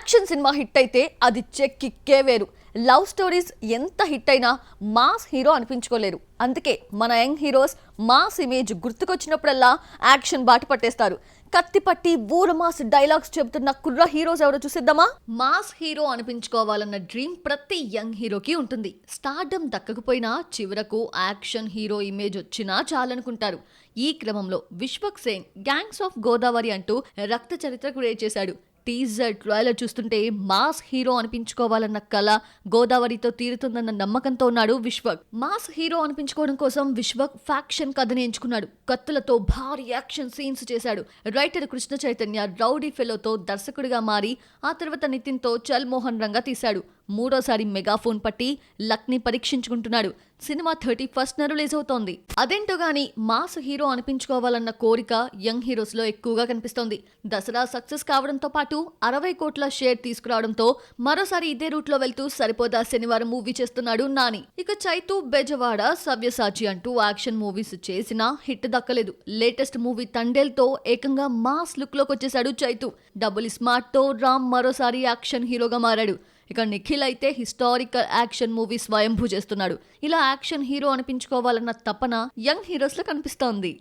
Action cinema hit అయితే అది చెక్కిక్కే వేరు. లవ్ స్టోరీస్ ఎంత హిట్ అయినా మాస్ హీరో అనిపించుకోలేరు. అందుకే మన యంగ్ హీరోస్ మాస్ ఇమేజ్ గుర్తుకొచ్చినప్పుడల్లా యాక్షన్ బాట పట్టేస్తారు. కత్తి పట్టి బూర మాస్ డైలాగ్స్ చెబుతున్న కుర్ర హీరోస్ ఎవరో చూసిద్దామా? మాస్ హీరో అనిపించుకోవాలన్న డ్రీమ్ ప్రతి యంగ్ హీరోకి ఉంటుంది. స్టార్డమ్ దక్కకపోయినా చివరకు యాక్షన్ హీరో ఇమేజ్ వచ్చినా చాలనుకుంటారు. ఈ క్రమంలో విశ్వక్ సేన్ గ్యాంగ్స్ ఆఫ్ గోదావరి అంటూ రక్త చరిత్ర క్రియేట్ చేశాడు. టీజర్ ట్రైలర్ చూస్తుంటే మాస్ హీరో అనిపించుకోవాలన్న కళ గోదావరితో తీరుతుందన్న నమ్మకంతో ఉన్నాడు విశ్వక్. మాస్ హీరో అనిపించుకోవడం కోసం విశ్వక్ ఫ్యాక్షన్ కథని ఎంచుకున్నాడు. కత్తులతో భారీ యాక్షన్ సీన్స్ చేశాడు. రైటర్ కృష్ణ చైతన్య రౌడీ ఫెలోతో దర్శకుడిగా మారి ఆ తర్వాత నితిన్తో చల్ మోహన్ రంగా తీశాడు. మూడోసారి మెగాఫోన్ పట్టి లక్ని పరీక్షించుకుంటున్నాడు. సినిమా 31న రిలీజ్ అవుతోంది. అదేంటో గానీ మాస్ హీరో అనిపించుకోవాలన్న కోరిక యంగ్ హీరోస్ లో ఎక్కువగా కనిపిస్తోంది. దసరా సక్సెస్ కావడంతో పాటు 60 కోట్ల షేర్ తీసుకురావడంతో మరోసారి ఇదే రూట్ లో వెళ్తూ సరిపోదా శనివారం మూవీ చేస్తున్నాడు నాని. ఇక చైతు, బెజవాడ, సవ్యసాచి అంటూ యాక్షన్ మూవీస్ చేసినా హిట్ దక్కలేదు. లేటెస్ట్ మూవీ తండేల్తో ఏకంగా మాస్ లుక్ లోకి వచ్చేశాడు చైతు. డబుల్ స్మార్ట్ తో రామ్ మరోసారి యాక్షన్ హీరోగా మారాడు. ఇక నిఖిల్ అయితే హిస్టారికల్ యాక్షన్ మూవీ స్వయంభూ చేస్తున్నాడు. ఇలా యాక్షన్ హీరో అనిపించుకోవాలన్న తపన యంగ్ హీరోస్ లో కనిపిస్తోంది.